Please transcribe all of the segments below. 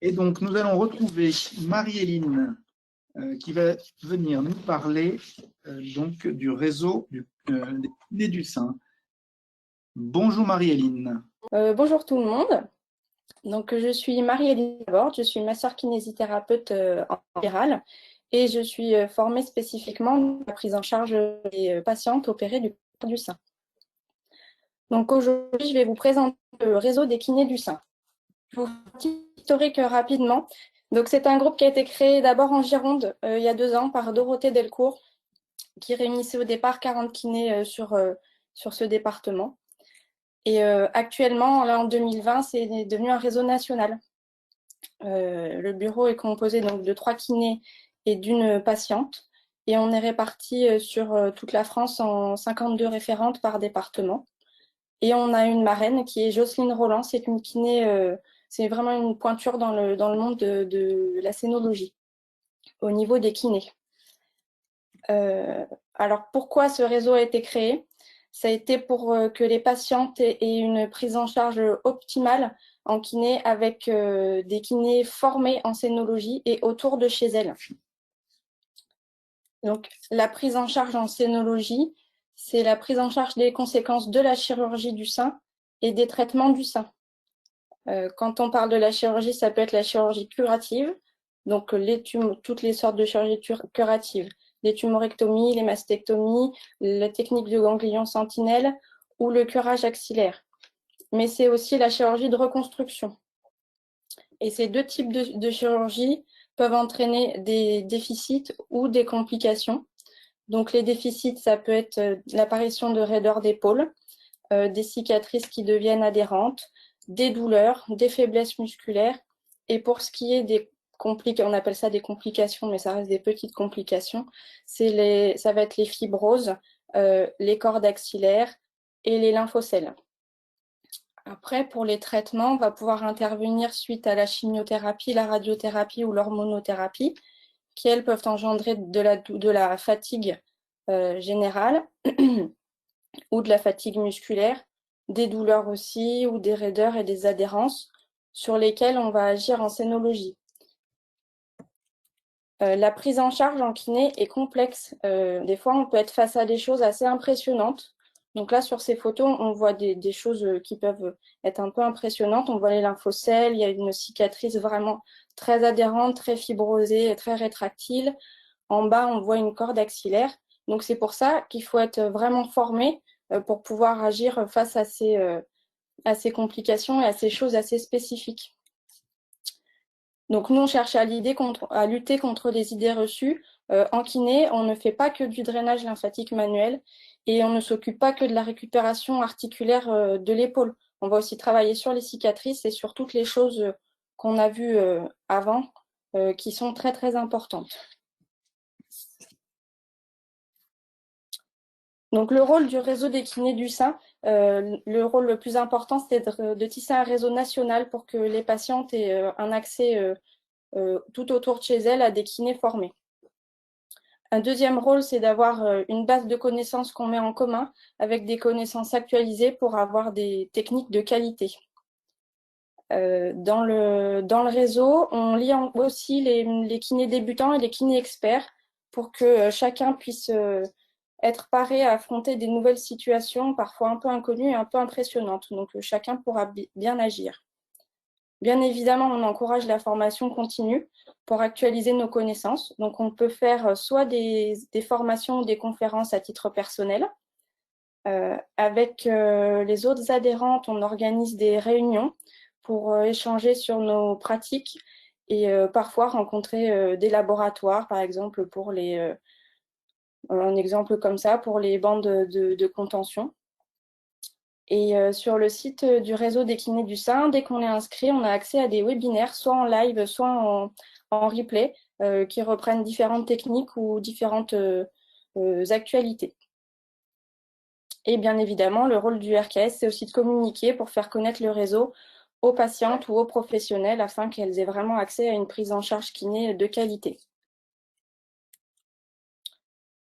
Et donc, nous allons retrouver Marie-Héline qui va venir nous parler donc du réseau des kinés du sein. Bonjour Marie-Héline. Bonjour tout le monde. Donc, je suis Marie-Élie Laborde, je suis masseur kinésithérapeute en libéral et je suis formée spécifiquement à la prise en charge des patientes opérées du cancer du sein. Donc aujourd'hui, je vais vous présenter le réseau des kinés du sein. Je vous fais un petit historique rapidement. Donc c'est un groupe qui a été créé d'abord en Gironde il y a 2 ans par Dorothée Delcourt, qui réunissait au départ 40 kinés sur ce département. Et actuellement, là en 2020, c'est devenu un réseau national. Le bureau est composé donc de 3 kinés et d'une patiente. Et on est répartis sur toute la France en 52 référentes par département. Et on a une marraine qui est Jocelyne Roland. C'est une kiné, c'est vraiment une pointure dans le monde de la scénologie au niveau des kinés. Alors pourquoi ce réseau a été créé? Ça a été pour que les patientes aient une prise en charge optimale en kiné avec des kinés formés en scénologie et autour de chez elles. Donc la prise en charge en scénologie, c'est la prise en charge des conséquences de la chirurgie du sein et des traitements du sein. Quand on parle de la chirurgie, ça peut être la chirurgie curative, donc toutes les sortes de chirurgie curatives, les tumorectomies, les mastectomies, la technique de ganglion sentinelle ou le curage axillaire. Mais c'est aussi la chirurgie de reconstruction. Et ces 2 types de chirurgie peuvent entraîner des déficits ou des complications. Donc les déficits, ça peut être l'apparition de raideur d'épaule, des cicatrices qui deviennent adhérentes, des douleurs, des faiblesses musculaires. Et pour ce qui est des complications, on appelle ça des complications, mais ça reste des petites complications, ça va être les fibroses, les cordes axillaires et les lymphocèles. Après, pour les traitements, on va pouvoir intervenir suite à la chimiothérapie, la radiothérapie ou l'hormonothérapie, qui, elles, peuvent engendrer de la fatigue générale ou de la fatigue musculaire, des douleurs aussi, ou des raideurs et des adhérences sur lesquelles on va agir en scénologie. La prise en charge en kiné est complexe. Des fois, on peut être face à des choses assez impressionnantes. Donc là, sur ces photos, on voit des choses qui peuvent être un peu impressionnantes. On voit les lymphocèles, il y a une cicatrice vraiment très adhérente, très fibrosée, très rétractile. En bas, on voit une corde axillaire. Donc c'est pour ça qu'il faut être vraiment formé pour pouvoir agir face à ces complications et à ces choses assez spécifiques. Donc nous, on cherche à lutter contre les idées reçues. En kiné, on ne fait pas que du drainage lymphatique manuel et on ne s'occupe pas que de la récupération articulaire de l'épaule. On va aussi travailler sur les cicatrices et sur toutes les choses qu'on a vues avant qui sont très très importantes. Donc le rôle du réseau des kinés du sein, le rôle le plus important, c'est de tisser un réseau national pour que les patientes aient un accès tout autour de chez elles à des kinés formés. Un deuxième rôle, c'est d'avoir une base de connaissances qu'on met en commun avec des connaissances actualisées pour avoir des techniques de qualité. Dans le réseau, on lie aussi les kinés débutants et les kinés experts pour que chacun puisse être paré à affronter des nouvelles situations, parfois un peu inconnues et un peu impressionnantes. Donc chacun pourra bien agir. Bien évidemment, on encourage la formation continue pour actualiser nos connaissances. Donc on peut faire soit des formations ou des conférences à titre personnel. Avec les autres adhérentes, on organise des réunions pour échanger sur nos pratiques et parfois rencontrer des laboratoires, par exemple pour un exemple comme ça, pour les bandes de contention. Et sur le site du réseau des kinés du sein, dès qu'on est inscrit, on a accès à des webinaires, soit en live, soit en replay, qui reprennent différentes techniques ou différentes actualités. Et bien évidemment, le rôle du RKS, c'est aussi de communiquer pour faire connaître le réseau aux patientes ou aux professionnels afin qu'elles aient vraiment accès à une prise en charge kiné de qualité.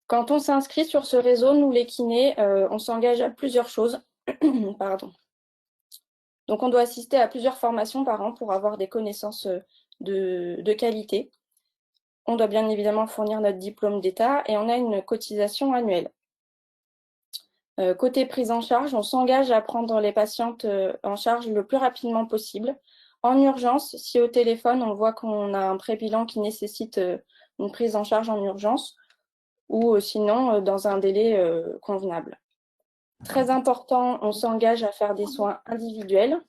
Quand on s'inscrit sur ce réseau, nous les kinés, on s'engage à plusieurs choses. Pardon. Donc, on doit assister à plusieurs formations par an pour avoir des connaissances de qualité. On doit bien évidemment fournir notre diplôme d'État et on a une cotisation annuelle. Côté prise en charge, on s'engage à prendre les patientes en charge le plus rapidement possible. En urgence, si au téléphone, on voit qu'on a un pré-bilan qui nécessite une prise en charge en urgence, ou sinon dans un délai convenable. Très important, on s'engage à faire des soins individuels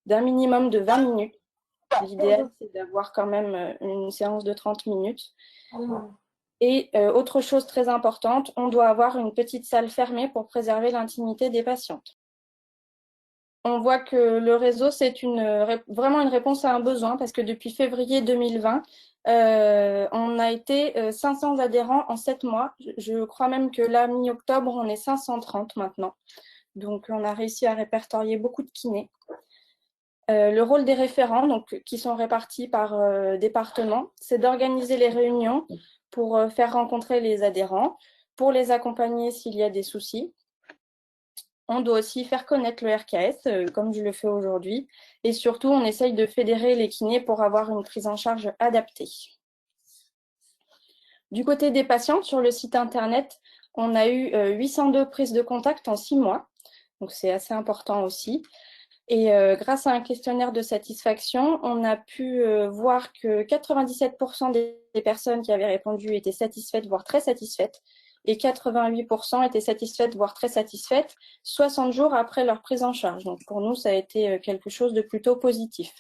d'un minimum de 20 minutes. L'idéal, c'est d'avoir quand même une séance de 30 minutes. Et autre chose très importante, on doit avoir une petite salle fermée pour préserver l'intimité des patientes. On voit que le réseau, c'est vraiment une réponse à un besoin parce que depuis février 2020, on a été 500 adhérents en 7 mois. Je crois même que là, mi-octobre, on est 530 maintenant. Donc, on a réussi à répertorier beaucoup de kinés. Le rôle des référents, donc, qui sont répartis par département, c'est d'organiser les réunions pour faire rencontrer les adhérents, pour les accompagner s'il y a des soucis. On doit aussi faire connaître le RKS, comme je le fais aujourd'hui. Et surtout, on essaye de fédérer les kinés pour avoir une prise en charge adaptée. Du côté des patientes, sur le site internet, on a eu 802 prises de contact en 6 mois. Donc, c'est assez important aussi. Et grâce à un questionnaire de satisfaction, on a pu voir que 97% des personnes qui avaient répondu étaient satisfaites, voire très satisfaites. Et 88% étaient satisfaites, voire très satisfaites, 60 jours après leur prise en charge. Donc pour nous, ça a été quelque chose de plutôt positif.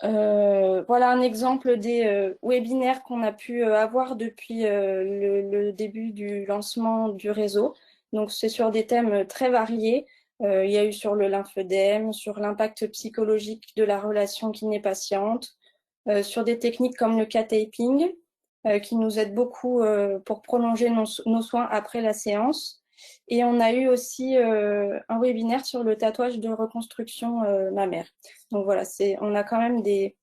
Voilà un exemple des webinaires qu'on a pu avoir depuis le début du lancement du réseau. Donc c'est sur des thèmes très variés. Il y a eu sur le lymphœdème, sur l'impact psychologique de la relation kiné-patiente, sur des techniques comme le K-taping, qui nous aide beaucoup pour prolonger nos soins après la séance. Et on a eu aussi un webinaire sur le tatouage de reconstruction mammaire. Donc voilà, on a quand même des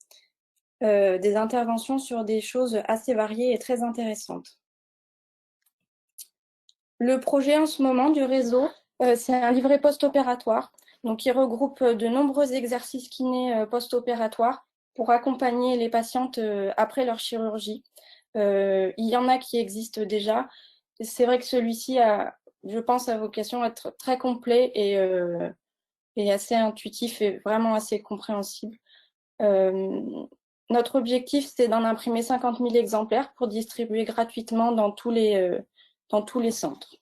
interventions sur des choses assez variées et très intéressantes. Le projet en ce moment du réseau, c'est un livret post-opératoire, donc qui regroupe de nombreux exercices kinés post-opératoires pour accompagner les patientes après leur chirurgie. Il y en a qui existent déjà. C'est vrai que celui-ci a, je pense, a vocation à être très complet et assez intuitif et vraiment assez compréhensible. Notre objectif, c'est d'en imprimer 50 000 exemplaires pour distribuer gratuitement dans tous les centres.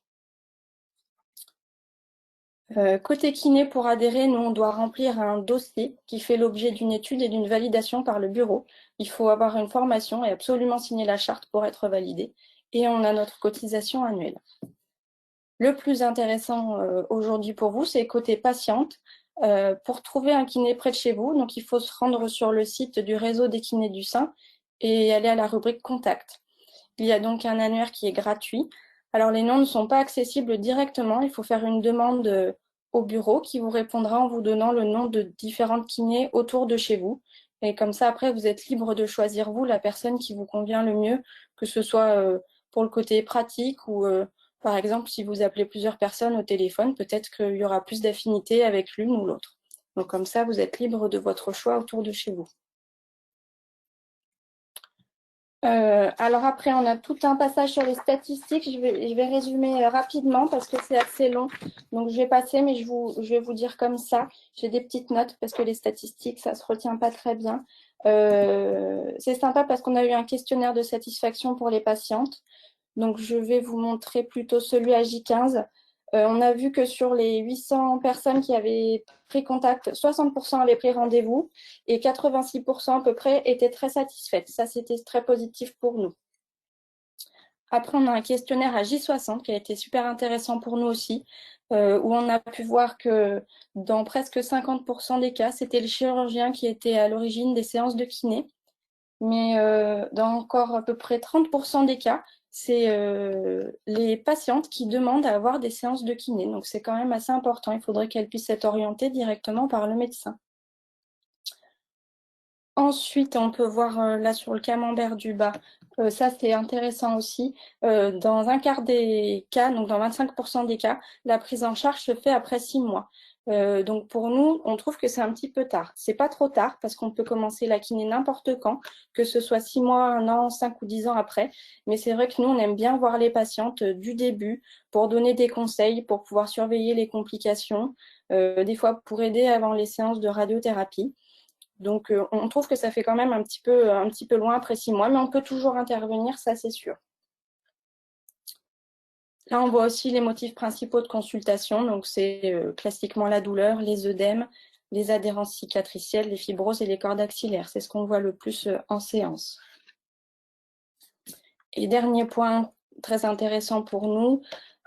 Côté kiné, pour adhérer, nous, on doit remplir un dossier qui fait l'objet d'une étude et d'une validation par le bureau. Il faut avoir une formation et absolument signer la charte pour être validé. Et on a notre cotisation annuelle. Le plus intéressant aujourd'hui pour vous, c'est côté patiente. Pour trouver un kiné près de chez vous, donc il faut se rendre sur le site du réseau des kinés du sein et aller à la rubrique Contact. Il y a donc un annuaire qui est gratuit. Alors, les noms ne sont pas accessibles directement. Il faut faire une demande au bureau qui vous répondra en vous donnant le nom de différentes kinés autour de chez vous. Et comme ça, après, vous êtes libre de choisir, vous, la personne qui vous convient le mieux, que ce soit pour le côté pratique ou, par exemple, si vous appelez plusieurs personnes au téléphone, peut-être qu'il y aura plus d'affinité avec l'une ou l'autre. Donc, comme ça, vous êtes libre de votre choix autour de chez vous. Alors après, on a tout un passage sur les statistiques. Je vais résumer rapidement parce que c'est assez long. Donc, je vais passer, mais je vais vous dire comme ça. J'ai des petites notes parce que les statistiques, ça se retient pas très bien. C'est sympa parce qu'on a eu un questionnaire de satisfaction pour les patientes. Donc, je vais vous montrer plutôt celui à J15. On a vu que sur les 800 personnes qui avaient pris contact, 60% avaient pris rendez-vous et 86% à peu près étaient très satisfaites. Ça, c'était très positif pour nous. Après, on a un questionnaire à J60 qui a été super intéressant pour nous aussi, où on a pu voir que dans presque 50% des cas, c'était le chirurgien qui était à l'origine des séances de kiné. Mais dans encore à peu près 30% des cas, c'est les patientes qui demandent à avoir des séances de kiné. Donc, c'est quand même assez important. Il faudrait qu'elles puissent être orientées directement par le médecin. Ensuite, on peut voir là sur le camembert du bas, ça c'est intéressant aussi. Dans un quart des cas, donc dans 25% des cas, la prise en charge se fait après 6 mois. Donc pour nous, on trouve que c'est un petit peu tard. C'est pas trop tard parce qu'on peut commencer la kiné n'importe quand, que ce soit 6 mois, 1 an, 5 ou 10 ans après. Mais c'est vrai que nous, on aime bien voir les patientes du début pour donner des conseils, pour pouvoir surveiller les complications, des fois pour aider avant les séances de radiothérapie. Donc, on trouve que ça fait quand même un petit peu loin après 6 mois, mais on peut toujours intervenir, ça c'est sûr. Là, on voit aussi les motifs principaux de consultation. Donc, c'est classiquement la douleur, les œdèmes, les adhérences cicatricielles, les fibroses et les cordes axillaires. C'est ce qu'on voit le plus en séance. Et dernier point très intéressant pour nous,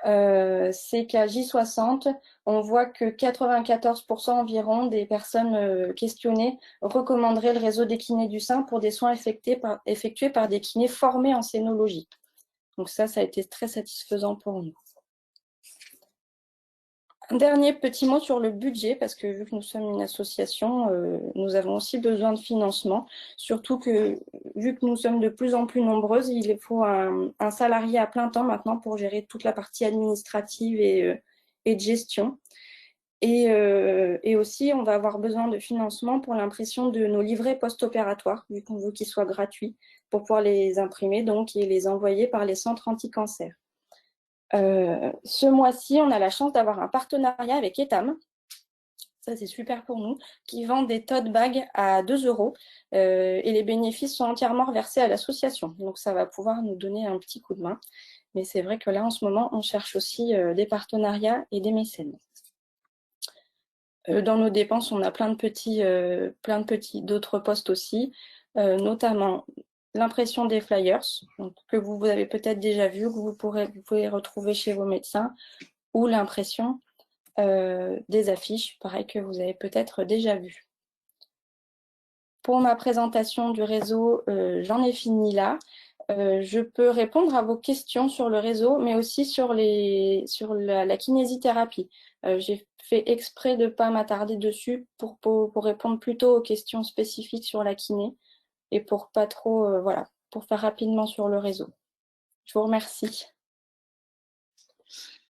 c'est qu'à J60, on voit que 94% environ des personnes questionnées recommanderaient le réseau des kinés du sein pour des soins effectués par des kinés formés en scénologie. Donc ça a été très satisfaisant pour nous. Un dernier petit mot sur le budget, parce que vu que nous sommes une association, nous avons aussi besoin de financement, surtout que vu que nous sommes de plus en plus nombreuses, il faut un salarié à plein temps maintenant pour gérer toute la partie administrative et de gestion. Et aussi, on va avoir besoin de financement pour l'impression de nos livrets post-opératoires, vu qu'on veut qu'ils soient gratuits, pour pouvoir les imprimer donc, et les envoyer par les centres anti-cancer. Ce mois-ci, on a la chance d'avoir un partenariat avec Etam, ça c'est super pour nous, qui vend des tote bags à 2 € et les bénéfices sont entièrement reversés à l'association. Donc ça va pouvoir nous donner un petit coup de main. Mais c'est vrai que là, en ce moment, on cherche aussi des partenariats et des mécènes. Dans nos dépenses, on a plein de petits d'autres postes aussi, notamment l'impression des flyers, donc, que vous avez peut-être déjà vu, que vous pouvez retrouver chez vos médecins, ou l'impression des affiches, pareil, que vous avez peut-être déjà vu. Pour ma présentation du réseau, j'en ai fini là. Je peux répondre à vos questions sur le réseau, mais aussi sur la kinésithérapie. J'ai fait exprès de ne pas m'attarder dessus pour répondre plutôt aux questions spécifiques sur la kiné et pour pas trop, voilà, pour faire rapidement sur le réseau. Je vous remercie.